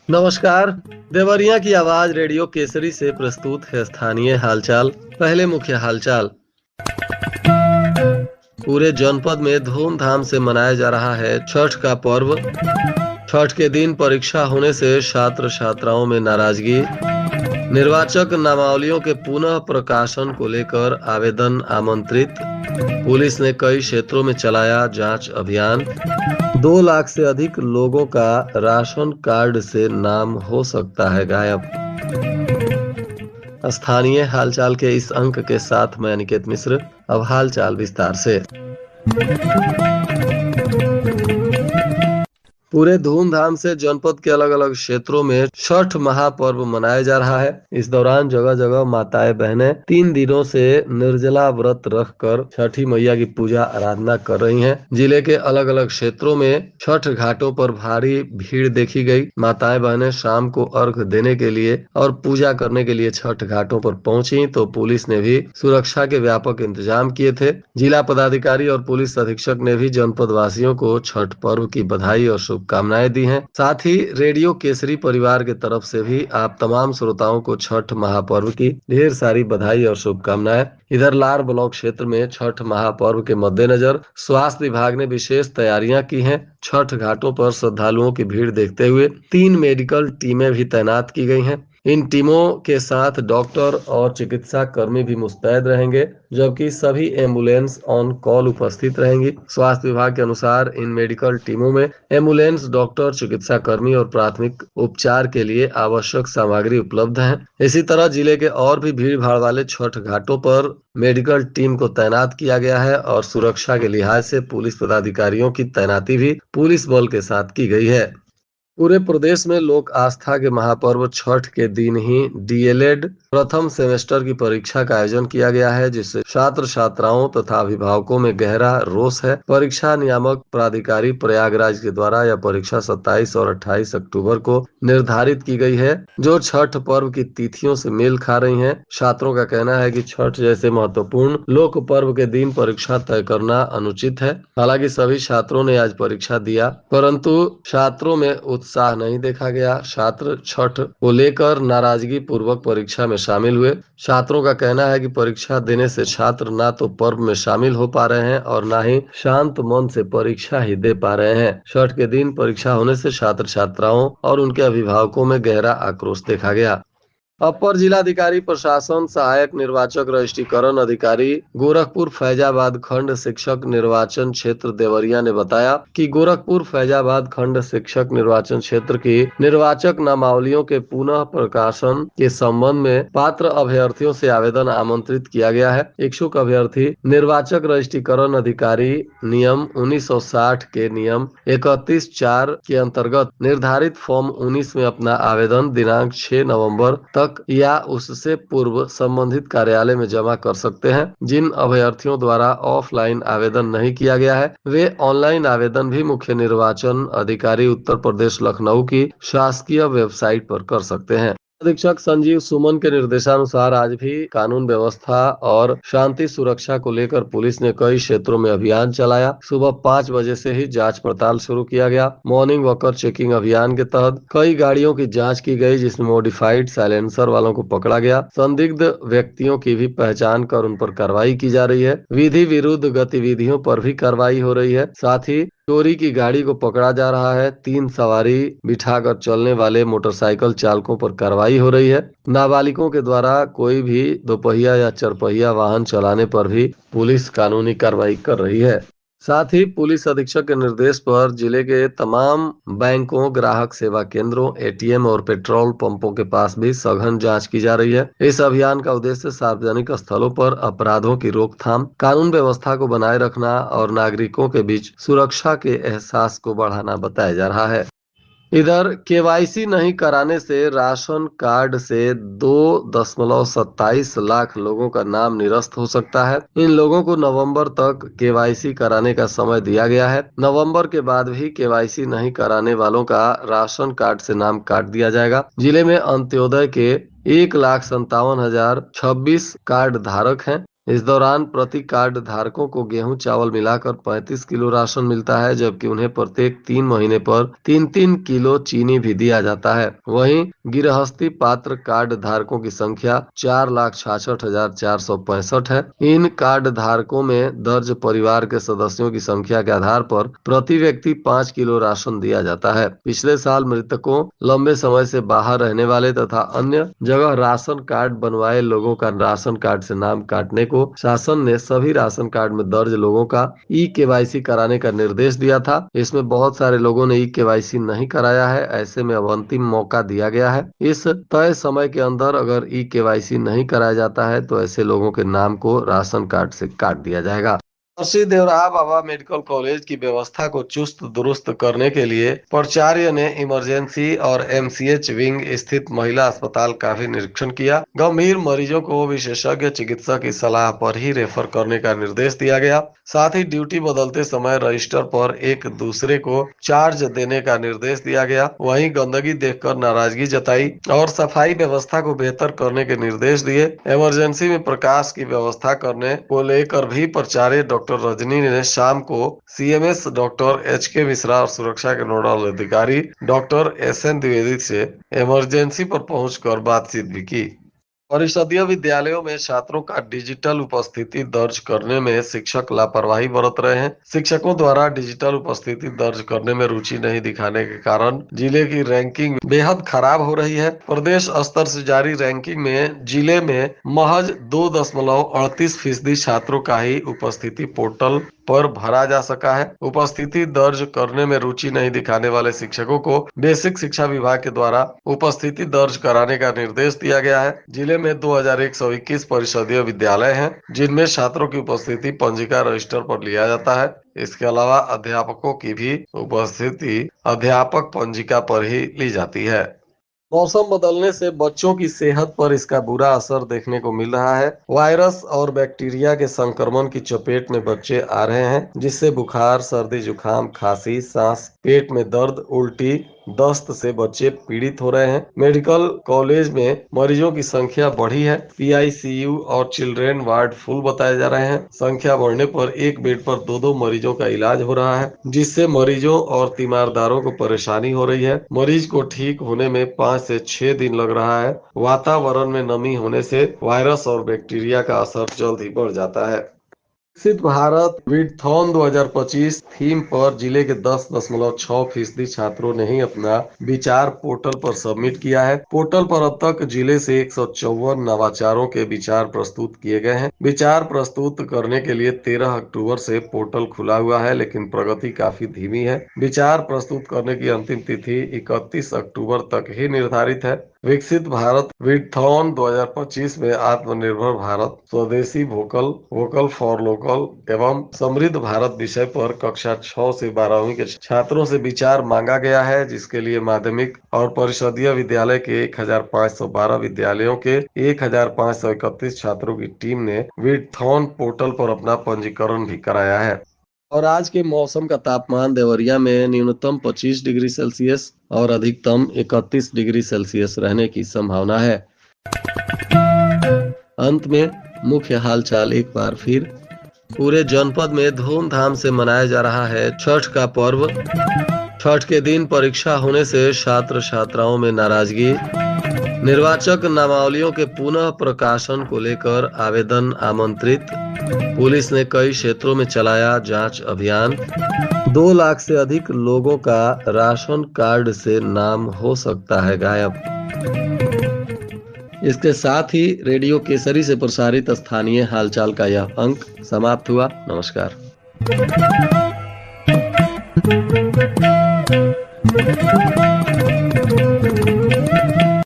नमस्कार। देवरिया की आवाज रेडियो केसरी से प्रस्तुत है स्थानीय हालचाल। पहले मुख्य हालचाल। पूरे जनपद में धूमधाम से मनाया जा रहा है छठ का पर्व। छठ के दिन परीक्षा होने से छात्र छात्राओं में नाराजगी। निर्वाचक नामावलियों के पुनः प्रकाशन को लेकर आवेदन आमंत्रित। पुलिस ने कई क्षेत्रों में चलाया जांच अभियान। 2 लाख से अधिक लोगों का राशन कार्ड से नाम हो सकता है गायब। स्थानीय हालचाल के इस अंक के साथ मैं अनिकेत मिश्र। अब हालचाल विस्तार से। पूरे धूमधाम से जनपद के अलग अलग क्षेत्रों में छठ महापर्व मनाया जा रहा है। इस दौरान जगह जगह माताएं बहनें 3 दिनों से निर्जला व्रत रखकर छठी मैया की पूजा आराधना कर रही हैं। जिले के अलग अलग क्षेत्रों में छठ घाटों पर भारी भीड़ देखी गई। माताएं बहनें शाम को अर्घ देने के लिए और पूजा करने के लिए छठ घाटों पर पहुंची तो पुलिस ने भी सुरक्षा के व्यापक इंतजाम किए थे। जिला पदाधिकारी और पुलिस अधीक्षक ने भी जनपद वासियों को छठ पर्व की बधाई और शुभकामनाएं दी हैं। साथ ही रेडियो केसरी परिवार के तरफ से भी आप तमाम श्रोताओं को छठ महापर्व की ढेर सारी बधाई और शुभकामनाएं। इधर लार ब्लॉक क्षेत्र में छठ महापर्व के मद्देनजर स्वास्थ्य विभाग ने विशेष तैयारियां की हैं। छठ घाटों पर श्रद्धालुओं की भीड़ देखते हुए 3 मेडिकल टीमें भी तैनात की गई हैं। इन टीमों के साथ डॉक्टर और चिकित्सा कर्मी भी मुस्तैद रहेंगे, जबकि सभी एम्बुलेंस ऑन कॉल उपस्थित रहेंगी। स्वास्थ्य विभाग के अनुसार इन मेडिकल टीमों में एम्बुलेंस, डॉक्टर, चिकित्सा कर्मी और प्राथमिक उपचार के लिए आवश्यक सामग्री उपलब्ध है। इसी तरह जिले के और भी भीड़ भाड़ वाले छठ घाटों पर मेडिकल टीम को तैनात किया गया है और सुरक्षा के लिहाज से पुलिस पदाधिकारियों की तैनाती भी पुलिस बल के साथ की गई है। पूरे प्रदेश में लोक आस्था के महापर्व छठ के दिन ही डीएलएड प्रथम सेमेस्टर की परीक्षा का आयोजन किया गया है, जिससे छात्र छात्राओं तथा अभिभावकों में गहरा रोष है। परीक्षा नियामक प्राधिकारी प्रयागराज के द्वारा यह परीक्षा 27 और 28 अक्टूबर को निर्धारित की गई है, जो छठ पर्व की तिथियों से मेल खा रही है। छात्रों का कहना है कि छठ जैसे महत्वपूर्ण लोक पर्व के दिन परीक्षा तय करना अनुचित है। हालांकि सभी छात्रों ने आज परीक्षा दिया, परंतु छात्रों में उत्साह नहीं देखा गया। छात्र छठ को लेकर नाराजगी पूर्वक परीक्षा में शामिल हुए। छात्रों का कहना है कि परीक्षा देने से छात्र ना तो पर्व में शामिल हो पा रहे हैं और ना ही शांत मन से परीक्षा ही दे पा रहे हैं। छठ के दिन परीक्षा होने से छात्र छात्राओं और उनके अभिभावकों में गहरा आक्रोश देखा गया। अपर जिलाधिकारी प्रशासन सहायक निर्वाचक रजिस्ट्रीकरण अधिकारी गोरखपुर फैजाबाद खंड शिक्षक निर्वाचन क्षेत्र देवरिया ने बताया कि गोरखपुर फैजाबाद खंड शिक्षक निर्वाचन क्षेत्र की निर्वाचक नामावलियों के पुनः प्रकाशन के संबंध में पात्र अभ्यर्थियों से आवेदन आमंत्रित किया गया है। इच्छुक अभ्यर्थी निर्वाचक रजिस्ट्रीकरण अधिकारी नियम 1960 के नियम 31(4) के अंतर्गत निर्धारित फॉर्म 19 में अपना आवेदन दिनांक 6 नवंबर तक या उससे पूर्व संबंधित कार्यालय में जमा कर सकते हैं। जिन अभ्यर्थियों द्वारा ऑफलाइन आवेदन नहीं किया गया है, वे ऑनलाइन आवेदन भी मुख्य निर्वाचन अधिकारी उत्तर प्रदेश लखनऊ की शासकीय वेबसाइट पर कर सकते हैं। अधीक्षक संजीव सुमन के निर्देशानुसार आज भी कानून व्यवस्था और शांति सुरक्षा को लेकर पुलिस ने कई क्षेत्रों में अभियान चलाया। सुबह 5 बजे से ही जांच पड़ताल शुरू किया गया। मॉर्निंग वॉकर चेकिंग अभियान के तहत कई गाड़ियों की जांच की गई, जिसमें मॉडिफाइड साइलेंसर वालों को पकड़ा गया। संदिग्ध व्यक्तियों की भी पहचान कर उन पर कार्रवाई की जा रही है। विधि विरुद्ध गतिविधियों पर भी कार्रवाई हो रही है। साथ ही चोरी की गाड़ी को पकड़ा जा रहा है। 3 सवारी बिठाकर चलने वाले मोटरसाइकिल चालकों पर कार्रवाई हो रही है। नाबालिगों के द्वारा कोई भी दोपहिया या चरपहिया वाहन चलाने पर भी पुलिस कानूनी कार्रवाई कर रही है। साथ ही पुलिस अधीक्षक के निर्देश पर जिले के तमाम बैंकों, ग्राहक सेवा केंद्रों, एटीएम और पेट्रोल पंपों के पास भी सघन जांच की जा रही है। इस अभियान का उद्देश्य सार्वजनिक स्थलों पर अपराधों की रोकथाम, कानून व्यवस्था को बनाए रखना और नागरिकों के बीच सुरक्षा के एहसास को बढ़ाना बताया जा रहा है। इधर केवाईसी नहीं कराने से राशन कार्ड से 2.27 लाख लोगों का नाम निरस्त हो सकता है। इन लोगों को नवंबर तक केवाईसी कराने का समय दिया गया है। नवंबर के बाद भी केवाईसी नहीं कराने वालों का राशन कार्ड से नाम काट दिया जाएगा। जिले में अंत्योदय के 1,57,026 कार्ड धारक हैं। इस दौरान प्रति कार्ड धारकों को गेहूं चावल मिलाकर 35 किलो राशन मिलता है, जबकि उन्हें प्रत्येक 3 महीने पर 3-3 किलो चीनी भी दिया जाता है। वहीं गिरहस्ती पात्र कार्ड धारकों की संख्या 4,66,465 है। इन कार्ड धारकों में दर्ज परिवार के सदस्यों की संख्या के आधार पर प्रति व्यक्ति 5 किलो राशन दिया जाता है। पिछले साल मृतकों, लंबे समय से बाहर रहने वाले तथा अन्य जगह राशन कार्ड बनवाए लोगों का राशन कार्ड से नाम काटने को शासन ने सभी राशन कार्ड में दर्ज लोगों का ई-केवाईसी कराने का निर्देश दिया था। इसमें बहुत सारे लोगों ने ई-केवाईसी नहीं कराया है। ऐसे में अब अंतिम मौका दिया गया है। इस तय समय के अंदर अगर ई-केवाईसी नहीं कराया जाता है तो ऐसे लोगों के नाम को राशन कार्ड से काट दिया जाएगा। महर्षि देवराहा बाबा मेडिकल कॉलेज की व्यवस्था को चुस्त दुरुस्त करने के लिए प्राचार्य ने इमरजेंसी और एमसीएच विंग स्थित महिला अस्पताल का भी निरीक्षण किया। गंभीर मरीजों को विशेषज्ञ चिकित्सक की सलाह पर ही रेफर करने का निर्देश दिया गया। साथ ही ड्यूटी बदलते समय रजिस्टर पर एक दूसरे को चार्ज देने का निर्देश दिया गया। वहीं गंदगी देखकर नाराजगी जताई और सफाई व्यवस्था को बेहतर करने के निर्देश दिए। इमरजेंसी में प्रकाश की व्यवस्था करने को लेकर भी प्राचार्य डॉक्टर रजनी ने शाम को सीएमएस डॉक्टर एचके मिश्रा और सुरक्षा के नोडल अधिकारी डॉक्टर एसएन द्विवेदी से इमरजेंसी पर पहुंचकर बातचीत भी की। परिषदीय विद्यालयों में छात्रों का डिजिटल उपस्थिति दर्ज करने में शिक्षक लापरवाही बरत रहे हैं। शिक्षकों द्वारा डिजिटल उपस्थिति दर्ज करने में रुचि नहीं दिखाने के कारण जिले की रैंकिंग बेहद खराब हो रही है। प्रदेश स्तर से जारी रैंकिंग में जिले में महज 2.38% छात्रों का ही उपस्थिति पोर्टल पर भरा जा सका है। उपस्थिति दर्ज करने में रुचि नहीं दिखाने वाले शिक्षकों को बेसिक शिक्षा विभाग के द्वारा उपस्थिति दर्ज कराने का निर्देश दिया गया है। जिले में 2121 परिषदीय विद्यालय हैं, जिनमें छात्रों की उपस्थिति पंजिका रजिस्टर पर लिया जाता है। इसके अलावा अध्यापकों की भी उपस्थिति अध्यापक पंजिका पर ही ली जाती है। मौसम बदलने से बच्चों की सेहत पर इसका बुरा असर देखने को मिल रहा है। वायरस और बैक्टीरिया के संक्रमण की चपेट में बच्चे आ रहे हैं, जिससे बुखार, सर्दी, जुकाम, खांसी, सांस, पेट में दर्द, उल्टी, दस्त से बच्चे पीड़ित हो रहे हैं। मेडिकल कॉलेज में मरीजों की संख्या बढ़ी है। पीआईसीयू और चिल्ड्रेन वार्ड फुल बताए जा रहे हैं। संख्या बढ़ने पर एक बेड पर 2-2 मरीजों का इलाज हो रहा है, जिससे मरीजों और तीमारदारों को परेशानी हो रही है। मरीज को ठीक होने में 5 से 6 दिन लग रहा है। वातावरण में नमी होने से वायरस और बैक्टीरिया का असर जल्द ही बढ़ जाता है। विकसित भारत विडथॉन 2025 थीम पर जिले के 10.6% छात्रों ने ही अपना विचार पोर्टल पर सबमिट किया है। पोर्टल पर अब तक जिले से 154 नवाचारों के विचार प्रस्तुत किए गए हैं। विचार प्रस्तुत करने के लिए 13 अक्टूबर से पोर्टल खुला हुआ है, लेकिन प्रगति काफी धीमी है। विचार प्रस्तुत करने की अंतिम तिथि 31 अक्टूबर तक ही निर्धारित है। विकसित भारत विडथॉन 2025 में आत्मनिर्भर भारत, स्वदेशी वोकल फॉर लोकल एवं समृद्ध भारत विषय पर कक्षा 6 से 12वीं के छात्रों से विचार मांगा गया है, जिसके लिए माध्यमिक और परिषदीय विद्यालय के 1512 विद्यालयों के 1531 छात्रों की टीम ने विडथॉन पोर्टल पर अपना पंजीकरण भी कराया है। और आज के मौसम का तापमान देवरिया में न्यूनतम 25 डिग्री सेल्सियस और अधिकतम 31 डिग्री सेल्सियस रहने की संभावना है। अंत में मुख्य हालचाल एक बार फिर। पूरे जनपद में धूमधाम से मनाया जा रहा है छठ का पर्व। छठ के दिन परीक्षा होने से छात्र छात्राओं में नाराजगी। निर्वाचक नामावलियों के पुनः प्रकाशन को लेकर आवेदन आमंत्रित। पुलिस ने कई क्षेत्रों में चलाया जांच अभियान। 2 लाख से अधिक लोगों का राशन कार्ड से नाम हो सकता है गायब। इसके साथ ही रेडियो केसरी से प्रसारित स्थानीय हालचाल का यह अंक समाप्त हुआ। नमस्कार।